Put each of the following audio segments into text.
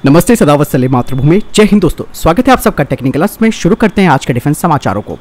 नमस्ते, सदावत सले मातृभूमि, जय हिंद दोस्तों। स्वागत है आप सबका टेक्निकल क्लास में। शुरू करते हैं आज के डिफेंस समाचारों को।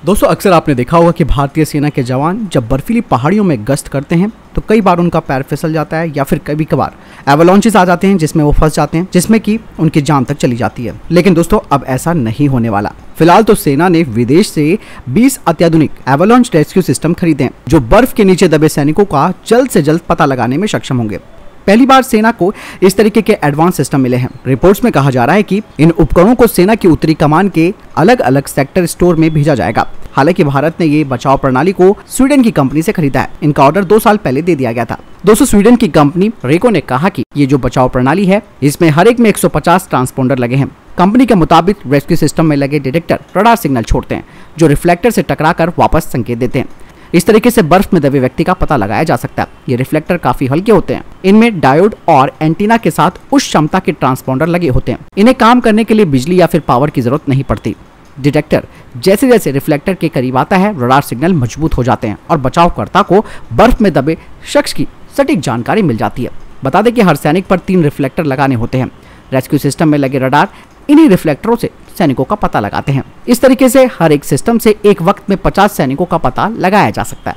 दोस्तों, अक्सर आपने देखा होगा कि भारतीय सेना के जवान जब बर्फीली पहाड़ियों में गश्त करते हैं तो कई बार उनका पैर फिसल जाता है या फिर कभी कभार एवलांचेस आ जाते हैं जिसमें वो फंस जाते हैं, जिसमें कि उनकी जान तक चली जाती है। लेकिन दोस्तों, अब ऐसा नहीं होने वाला। फिलहाल तो सेना ने विदेश से 20 अत्याधुनिक एवलांच रेस्क्यू सिस्टम खरीदे हैं जो बर्फ के नीचे दबे सैनिकों का जल्द से जल्द पता लगाने में सक्षम होंगे। पहली बार सेना को इस तरीके के एडवांस सिस्टम मिले हैं। रिपोर्ट्स में कहा जा रहा है कि इन उपकरणों को सेना की उत्तरी कमान के अलग अलग सेक्टर स्टोर में भेजा जाएगा। हालांकि भारत ने ये बचाव प्रणाली को स्वीडन की कंपनी से खरीदा है। इनका ऑर्डर 2 साल पहले दे दिया गया था। दोस्तों, स्वीडन की कंपनी रेको ने कहा कि ये जो बचाव प्रणाली है इसमें हर एक में 150 ट्रांसपोंडर लगे हैं। कंपनी के मुताबिक रेस्क्यू सिस्टम में लगे डिटेक्टर रडार सिग्नल छोड़ते हैं जो रिफ्लेक्टर से टकराकर वापस संकेत देते हैं। इस तरीके से बर्फ में दबे व्यक्ति का पता लगाया जा सकता है। ये रिफ्लेक्टर काफी हल्के होते हैं। इनमें डायोड और एंटीना के साथ उच्च क्षमता के ट्रांसपोंडर लगे होते हैं। इन्हें काम करने के लिए बिजली या फिर पावर की जरूरत नहीं पड़ती। डिटेक्टर जैसे जैसे रिफ्लेक्टर के करीब आता है, रडार सिग्नल मजबूत हो जाते हैं और बचावकर्ता को बर्फ में दबे शख्स की सटीक जानकारी मिल जाती है। बता दें कि हर सैनिक पर 3 रिफ्लेक्टर लगाने होते हैं। रेस्क्यू सिस्टम में लगे रडार इन्हीं रिफ्लेक्टरों से सैनिकों का पता लगाते हैं। इस तरीके से हर एक सिस्टम से एक वक्त में 50 सैनिकों का पता लगाया जा सकता है।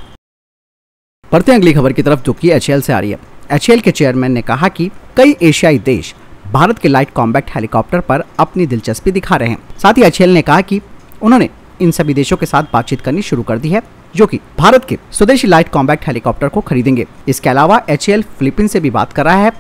बढ़ते हैं अगली खबर की तरफ, जो कि HAL से आ रही है। HAL के चेयरमैन ने कहा कि कई एशियाई देश भारत के लाइट कॉम्बैट हेलीकॉप्टर पर अपनी दिलचस्पी दिखा रहे हैं। साथ ही HAL ने कहा कि उन्होंने इन सभी देशों के साथ बातचीत करनी शुरू कर दी है जो कि भारत के स्वदेशी लाइट कॉम्बैट हेलीकॉप्टर को खरीदेंगे। इसके अलावा HAL फिलीपींस से भी बात कर रहा है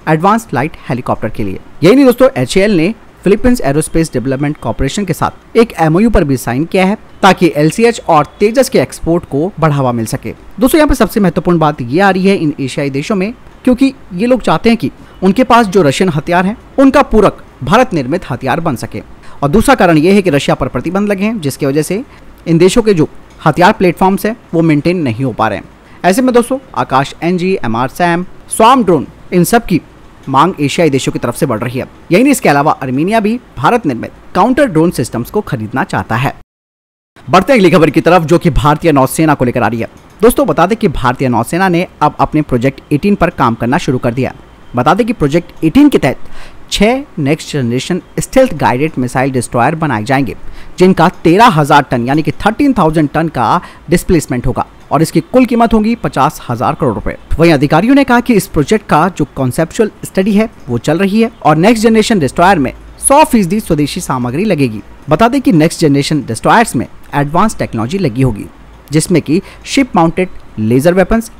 एडवांस लाइट हेलीकॉप्टर के लिए। यही नहीं दोस्तों, HAL ने फिलीपींस एरोस्पेस डेवलपमेंट कॉर्पोरेशन के साथ एक MOU पर भी साइन किया है ताकि LCH और तेजस के एक्सपोर्ट को बढ़ावा मिल सके। दोस्तों, यहाँ पे सबसे महत्वपूर्ण बात ये आ रही है इन एशियाई देशों में, क्योंकि ये लोग चाहते हैं कि उनके पास जो रशियन हथियार है उनका पूरक भारत निर्मित हथियार बन सके। और दूसरा कारण ये है कि रशिया पर प्रतिबंध लगे हैं जिसकी वजह से इन देशों के जो हथियार प्लेटफॉर्म्स है वो मेंटेन नहीं हो पा रहे हैं। ऐसे में दोस्तों, Akash NG, MR SAM, swarm drone, इन सब की मांग एशियाई देशों की तरफ से बढ़ रही है। यही नहीं, इसके अलावा अर्मेनिया भी भारत निर्मित काउंटर ड्रोन सिस्टम्स को खरीदना चाहता है। बढ़ते हैं अगली खबर की तरफ, जो कि भारतीय नौसेना को लेकर आ रही है। दोस्तों, बता दें कि भारतीय नौसेना ने अब अपने प्रोजेक्ट 18 पर काम करना शुरू कर दिया। बता दें कि प्रोजेक्ट 18 के तहत 6 next generation stealth guided missile destroyer बनाए जाएंगे जिनका 13,000 टन यानी कि 13,000 टन का डिस्प्लेसमेंट होगा और इसकी कुल कीमत होगी 50,000 करोड़ रुपए। वहीं अधिकारियों ने कहा कि इस प्रोजेक्ट का जो कॉन्सेप्चुअल स्टडी है वो चल रही है और नेक्स्ट जनरेशन डिस्ट्रॉयर में 100% स्वदेशी सामग्री लगेगी। बता दें कि नेक्स्ट जनरेशन डिस्ट्रॉयर्स में एडवांस टेक्नोलॉजी लगी होगी जिसमें कि ship mounted laser weapons,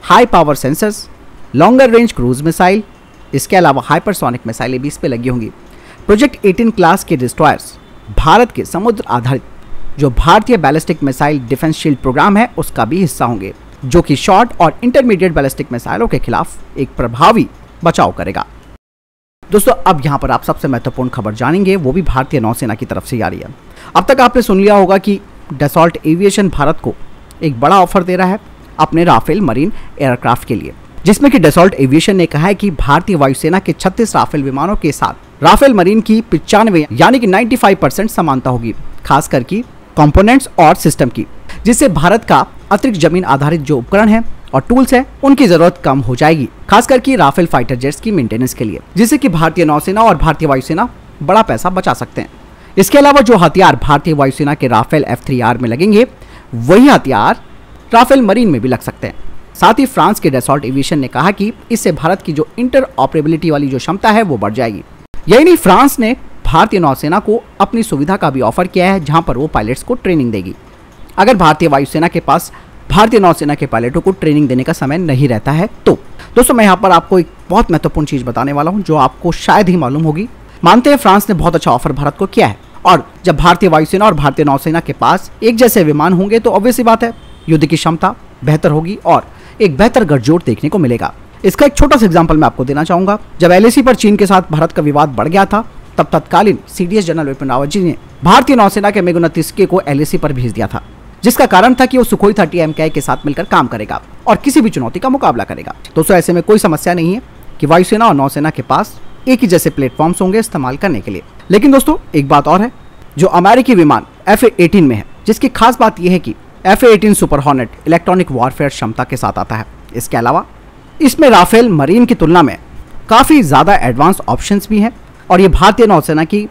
high power sensors, longer range cruise missile, इसके अलावा हाइपरसोनिक मिसाइलें भी इस पे लगी होंगी। प्रोजेक्ट 18 क्लास के डिस्ट्रॉयर्स भारत के समुद्र आधारित जो भारतीय ballistic missile defence shield programme है उसका भी हिस्सा होंगे, जो कि शॉर्ट और इंटरमीडिएट बैलिस्टिक मिसाइलों के खिलाफ एक प्रभावी बचाव करेगा। दोस्तों, अब यहाँ पर आप सबसे महत्वपूर्ण खबर जानेंगे, वो भी भारतीय नौसेना की तरफ से आ रही है। अब तक आपने सुन लिया होगा कि डसॉल्ट एविएशन भारत को एक बड़ा ऑफर दे रहा है अपने राफेल मरीन एयरक्राफ्ट के लिए, जिसमें कि डसॉल्ट एविएशन ने कहा है कि भारतीय वायुसेना के 36 राफेल विमानों के साथ राफेल मरीन की 95 यानी कि 95% समानता होगी, खासकर की कंपोनेंट्स और सिस्टम की, जिससे भारत का अतिरिक्त जमीन आधारित जो उपकरण है और टूल्स है उनकी जरूरत कम हो जाएगी, खासकर की राफेल फाइटर जेट्स की मेंटेनेंस के लिए, जिससे कि भारतीय नौसेना और भारतीय वायुसेना बड़ा पैसा बचा सकते हैं। इसके अलावा जो हथियार भारतीय वायुसेना के राफेल F3R में लगेंगे वही हथियार राफेल मरीन में भी लग सकते हैं। साथ ही फ्रांस के डसॉल्ट एविएशन ने कहा कि इससे भारत की जो इंटर ऑपरेबिलिटी वाली जो क्षमता है वो बढ़ जाएगी। यही नहीं, फ्रांस ने भारतीय नौसेना को अपनी सुविधा का भी ऑफर किया है जहां पर वो पायलट्स को ट्रेनिंग देगी। अगर भारतीय वायुसेना के पास भारतीय नौसेना के पायलटों को ट्रेनिंग देने का समय नहीं रहता है तो दोस्तों, मैं यहाँ पर आपको एक बहुत महत्वपूर्ण चीज बताने वाला हूँ जो आपको शायद ही मालूम होगी। मानते हैं फ्रांस ने बहुत अच्छा ऑफर भारत को किया है और जब भारतीय वायुसेना और भारतीय नौसेना के पास एक जैसे विमान होंगे तो ऑब्वियस सी बात है युद्ध की क्षमता बेहतर होगी और एक बेहतर गठजोड़ देखने को मिलेगा। इसका एक छोटा सा एग्जांपल मैं आपको देना चाहूंगा। जब LAC पर चीन के साथ भारत का विवाद बढ़ गया था तब तत्कालीन CDS जनरल विपिन रावत जी ने भारतीय नौसेना के MiG-29K को LAC पर भेज दिया था, जिसका कारण था कि वो सुखोई 30 MKI के साथ मिलकर काम करेगा और किसी भी चुनौती का मुकाबला करेगा। दोस्तों, ऐसे में कोई समस्या नहीं है कि वायुसेना और नौसेना के पास एक ही जैसे प्लेटफॉर्म्स होंगे इस्तेमाल करने के लिए। लेकिन दोस्तों, एक बात और है, जो अमेरिकी विमान FA-18 में है, जिसकी खास बात यह है कि FA-18 super hornet electronic warfare क्षमता के साथ आता है। इसके अलावा इसमें राफेल मरीन की तुलना में काफ़ी ज़्यादा एडवांस ऑप्शंस भी हैं और ये भारतीय नौसेना की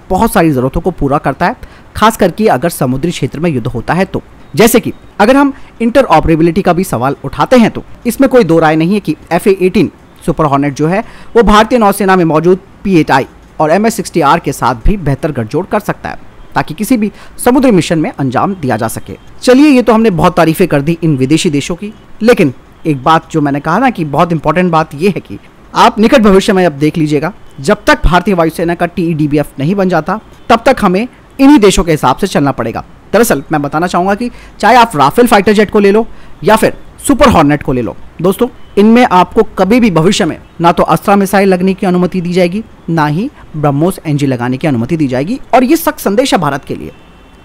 बहुत सारी ज़रूरतों को पूरा करता है, खास करके अगर समुद्री क्षेत्र में युद्ध होता है तो। जैसे कि अगर हम इंटरऑपरेबिलिटी का भी सवाल उठाते हैं तो इसमें कोई दो राय नहीं है कि FA-18 सुपर हॉर्नेट जो है वो भारतीय नौसेना में मौजूद P-8I और MS-60R के साथ भी बेहतर गठजोड़ कर सकता है ताकि किसी भी समुद्री मिशन में अंजाम दिया जा सके। चलिए, ये तो हमने बहुत तारीफें कर दी इन विदेशी देशों की, लेकिन एक बात जो मैंने कहा ना कि बहुत इंपॉर्टेंट बात ये है कि आप निकट भविष्य में अब देख लीजिएगा, जब तक भारतीय वायुसेना का TEDBF नहीं बन जाता तब तक हमें इन्हीं देशों के हिसाब से चलना पड़ेगा। दरअसल मैं बताना चाहूंगा कि चाहे आप राफेल फाइटर जेट को ले लो या फिर सुपर हॉर्नेट को ले लो, दोस्तों इनमें आपको कभी भी भविष्य में ना तो अस्त्रा मिसाइल लगने की अनुमति दी जाएगी, ना ही ब्रह्मोस NG लगाने की अनुमति दी जाएगी। और ये सख्त संदेश है भारत के लिए।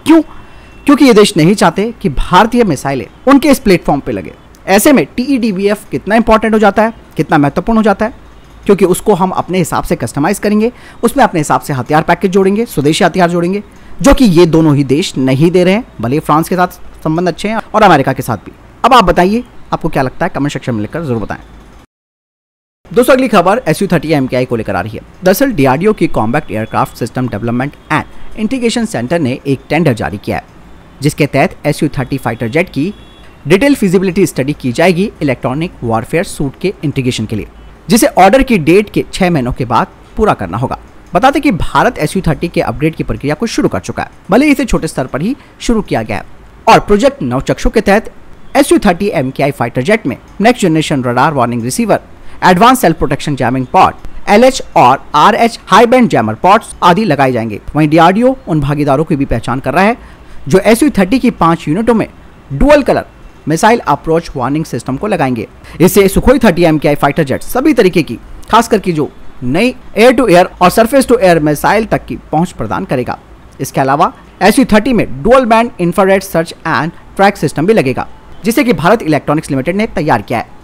क्यों? क्योंकि ये देश नहीं चाहते कि भारतीय मिसाइलें उनके इस प्लेटफॉर्म पे लगे। ऐसे में TEDBF कितना इंपॉर्टेंट हो जाता है, कितना महत्वपूर्ण हो जाता है, क्योंकि उसको हम अपने हिसाब से कस्टमाइज करेंगे, उसमें अपने हिसाब से हथियार पैकेज जोड़ेंगे, स्वदेशी हथियार जोड़ेंगे, जो कि ये दोनों ही देश नहीं दे रहे हैं। भले फ्रांस के साथ संबंध अच्छे हैं और अमेरिका के साथ भी। अब आप बताइए, आपको क्या लगता है? कमेंट सेक्शन में लिखकर जरूर बताएं। दोस्तों अगली खबर Su-30 MKI को लेकर आ रही है। दरअसल DRDO की combat aircraft system development and integration centre ने एक टेंडर जारी किया है, जिसके तहत Su-30 फाइटर जेट की डिटेल फिजिबिलिटी स्टडी की जाएगी इलेक्ट्रॉनिक वॉरफेयर सूट के इंटीग्रेशन के लिए, जिसे ऑर्डर की डेट के 6 महीनों के बाद पूरा करना होगा। बता दें कि भारत Su-30 के अपग्रेड की प्रक्रिया को शुरू कर चुका है, भले इसे छोटे स्तर पर ही शुरू किया गया है। और प्रोजेक्ट नवचक्षु के तहत Su-30 MKI फाइटर जेट में next generation radar warning receiver, advance self protection jamming pod, LH और RH high band jammer pods आदि लगाए जाएंगे। वहीं DRDO उन भागीदारों की भी पहचान कर रहा है जो Su-30 की 5 यूनिटों में dual colour missile approach warning system को लगाएंगे। इससे सुखोई 30 MKI फाइटर जेट सभी तरीके की, खास करके जो नई एयर टू एयर और सरफेस टू एयर मिसाइल तक की पहुंच प्रदान करेगा। इसके अलावा Su-30 में dual band infrared search and track system भी लगेगा, जिसे कि भारत इलेक्ट्रॉनिक्स लिमिटेड ने तैयार किया है।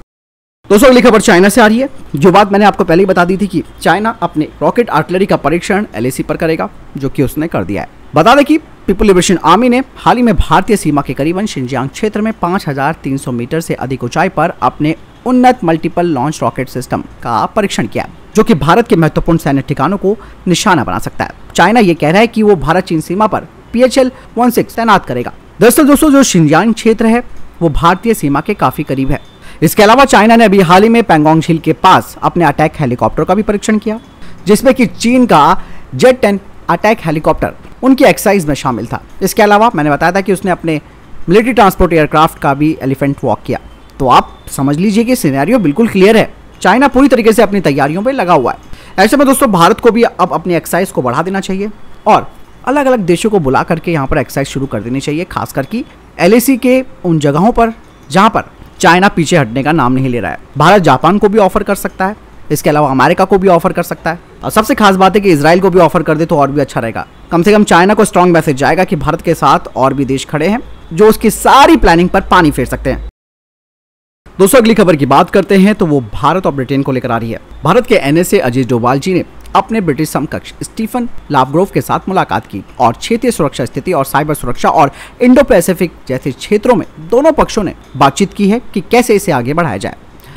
दोस्तों अगली खबर चाइना से आ रही है। जो बात मैंने आपको पहले ही बता दी थी कि चाइना अपने रॉकेट आर्टिलरी का परीक्षण LAC पर करेगा, जो कि उसने कर दिया है। बता दें कि पीपल लिबरेशन आर्मी ने हाल ही में भारतीय सीमा के करीबन शिनजियांग क्षेत्र में 5300 मीटर से अधिक ऊंचाई पर अपने उन्नत मल्टीपल लॉन्च रॉकेट सिस्टम का परीक्षण किया, जो कि भारत के महत्वपूर्ण सैन्य ठिकानों को निशाना बना सकता है। चाइना ये कह रहा है कि वो भारत चीन सीमा पर PHL-16 तैनात करेगा। दरअसल दोस्तों जो शिनजियांग क्षेत्र है वो भारतीय सीमा के काफी करीब है। इसके अलावा चाइना ने अभी हाल ही में पैंगोंग झील के पास अपने अटैक हेलीकॉप्टर का भी परीक्षण किया, जिसमें कि चीन का जेट-10 अटैक हेलीकॉप्टर उनकी एक्सरसाइज में शामिल था। इसके अलावा मैंने बताया था कि उसने अपने मिलिट्री ट्रांसपोर्ट एयरक्राफ्ट का भी एलिफेंट वॉक किया। तो आप समझ लीजिए कि सिनेरियो बिल्कुल क्लियर है, चाइना पूरी तरीके से अपनी तैयारियों पर लगा हुआ है। ऐसे में दोस्तों भारत को भी अब अपनी एक्सरसाइज को बढ़ा देना चाहिए और अलग अलग देशों को बुला करके यहाँ पर एक्सरसाइज शुरू कर देनी चाहिए, खास करके LAC के उन जगहों पर जहाँ पर चाइना पीछे हटने का नाम नहीं ले रहा है। भारत जापान को भी ऑफर कर सकता है, इसके अलावा अमेरिका को भी ऑफर कर सकता है, और सबसे खास बात है कि इजराइल को भी ऑफर कर दे तो और भी अच्छा रहेगा। कम से कम चाइना को स्ट्रांग मैसेज जाएगा कि भारत के साथ और भी देश खड़े हैं जो उसकी सारी प्लानिंग पर पानी फेर सकते हैं। दोस्तों अगली खबर की बात करते हैं तो वो भारत और ब्रिटेन को लेकर आ रही है। भारत के NSA अजीत डोभाल जी ने अपने ब्रिटिश समकक्ष स्टीफन लावग्रोव के साथ मुलाकात की और क्षेत्रीय सुरक्षा स्थिति और साइबर सुरक्षा और इंडो पैसिफिक जैसे क्षेत्रों में दोनों पक्षों ने बातचीत की है कि कैसे इसे आगे बढ़ाया जाए।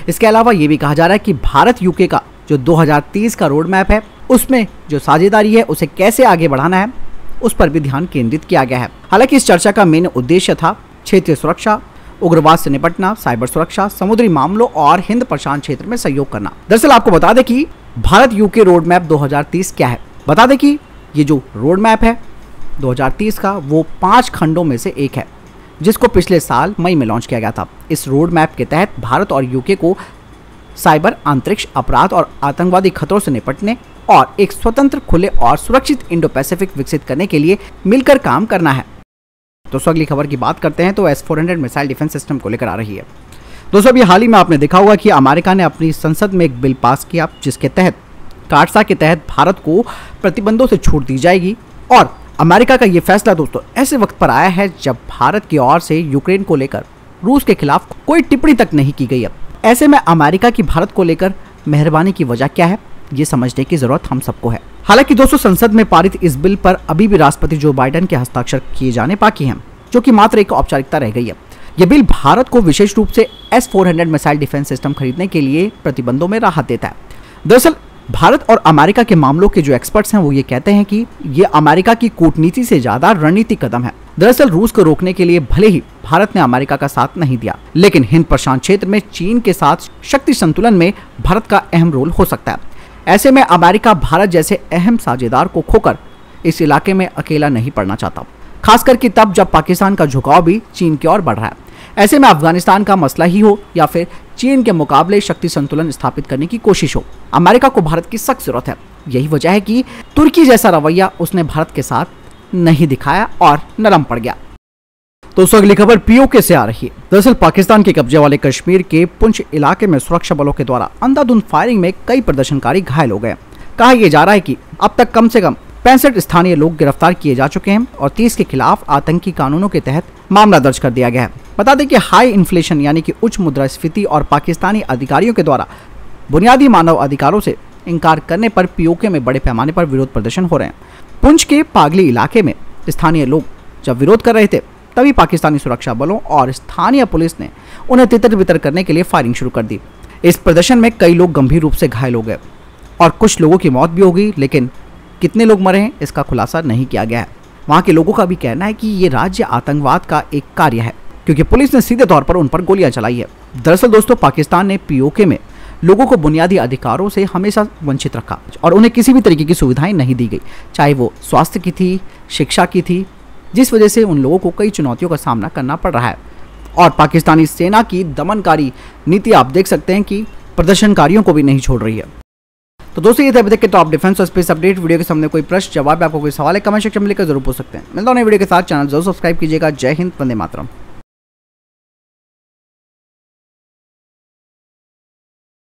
इसके अलावा ये भी कहा जा रहा है कि भारत UK का जो 2030 का रोड मैप है उसमें जो साझेदारी है उसे कैसे आगे बढ़ाना है उस पर भी ध्यान केंद्रित किया गया है। हालांकि इस चर्चा का मेन उद्देश्य था क्षेत्रीय सुरक्षा, उग्रवाद से निपटना, साइबर सुरक्षा, समुद्री मामलों और हिंद प्रशांत क्षेत्र में सहयोग करना। दरअसल आपको बता दें कि भारत UK रोड मैप 2030 क्या है। बता दें कि ये जो रोड मैप है 2030 का वो 5 खंडों में से एक है, जिसको पिछले साल मई में लॉन्च किया गया था। इस रोड मैप के तहत भारत और UK को साइबर, अंतरिक्ष अपराध और आतंकवादी खतरों से निपटने और एक स्वतंत्र, खुले और सुरक्षित इंडो पैसिफिक विकसित करने के लिए मिलकर काम करना है। दोस्तों अगली खबर की बात करते हैं तो S-400 मिसाइल डिफेंस सिस्टम को लेकर आ रही है। दोस्तों अभी हाल ही में आपने देखा होगा कि अमेरिका ने अपनी संसद में एक बिल पास किया, जिसके तहत कार्सा के तहत भारत को प्रतिबंधों से छूट दी जाएगी। और अमेरिका का ये फैसला दोस्तों ऐसे वक्त पर आया है जब भारत की ओर से यूक्रेन को लेकर रूस के खिलाफ कोई टिप्पणी तक नहीं की गई है। ऐसे में अमेरिका की भारत को लेकर मेहरबानी की वजह क्या है, ये समझने की जरूरत हम सबको है। हालांकि दोस्तों संसद में पारित इस बिल पर अभी भी राष्ट्रपति जो बाइडेन के हस्ताक्षर किए जाने बाकी हैं, जो कि मात्र एक औपचारिकता रह गई है। यह बिल भारत को विशेष रूप से S-400 मिसाइल डिफेंस सिस्टम खरीदने के लिए प्रतिबंधों में राहत देता है। दरअसल भारत और अमेरिका के मामलों के जो एक्सपर्ट्स हैं वो ये कहते हैं कि ये अमेरिका की कूटनीति से ज्यादा रणनीतिक कदम है। दरअसल रूस को रोकने के लिए भले ही भारत ने अमेरिका का साथ नहीं दिया, लेकिन हिंद प्रशांत क्षेत्र में चीन के साथ शक्ति संतुलन में भारत का अहम रोल हो सकता है। ऐसे में अमेरिका भारत जैसे अहम साझेदार को खोकर इस इलाके में अकेला नहीं पड़ना चाहता, खासकर कि तब जब पाकिस्तान का झुकाव भी चीन की ओर बढ़ रहा है। ऐसे में अफगानिस्तान का मसला ही हो या फिर चीन के मुकाबले शक्ति संतुलन स्थापित करने की कोशिश हो, अमेरिका को भारत की सख्त जरूरत है। यही वजह है कि तुर्की जैसा रवैया उसने भारत के साथ नहीं दिखाया और नरम पड़ गया। दोस्तों अगली खबर पीओके से आ रही है। दरअसल पाकिस्तान के कब्जे वाले कश्मीर के पुंछ इलाके में सुरक्षा बलों के द्वारा अंधाधुंध फायरिंग में कई प्रदर्शनकारी घायल हो गए। कहा यह जा रहा है कि अब तक कम से कम 65 स्थानीय लोग गिरफ्तार किए जा चुके हैं और 30 के खिलाफ आतंकी कानूनों के तहत मामला दर्ज कर दिया गया है। बता दें कि हाई इन्फ्लेशन यानी कि उच्च मुद्रास्फीति और पाकिस्तानी अधिकारियों के द्वारा बुनियादी मानव अधिकारों से इनकार करने पर पीओके में बड़े पैमाने पर विरोध प्रदर्शन हो रहे हैं। पुंछ के पागली इलाके में स्थानीय लोग जब विरोध कर रहे थे तभी पाकिस्तानी सुरक्षा बलों और स्थानीय पुलिस ने उन्हें तितर बितर करने के लिए फायरिंग शुरू कर दी। इस प्रदर्शन में कई लोग गंभीर रूप से घायल हो गए और कुछ लोगों की मौत भी हो गई, लेकिन कितने लोग मरे हैं इसका खुलासा नहीं किया गया है। वहां के लोगों का भी कहना है कि ये राज्य आतंकवाद का एक कार्य है, क्योंकि पुलिस ने सीधे तौर पर उन पर गोलियां चलाई है। दरअसल दोस्तों पाकिस्तान ने पीओके में लोगों को बुनियादी अधिकारों से हमेशा वंचित रखा और उन्हें किसी भी तरीके की सुविधाएं नहीं दी गई, चाहे वो स्वास्थ्य की थी, शिक्षा की थी, जिस वजह से उन लोगों को कई चुनौतियों का सामना करना पड़ रहा है। और पाकिस्तानी सेना की दमनकारी नीति आप देख सकते हैं कि प्रदर्शनकारियों को भी नहीं छोड़ रही है। तो दोस्तों ये थे अभी तक के टॉप डिफेंस और स्पेस अपडेट। वीडियो के सामने कोई प्रश्न जवाब आपको कोई सवाल है कमेंट सेक्शन में लिखकर जरूर पूछ सकते हैं। मिलता हूं नई वीडियो के साथ, चैनल जरूर सब्सक्राइब कीजिएगा। जय हिंद, वंदे मातरम।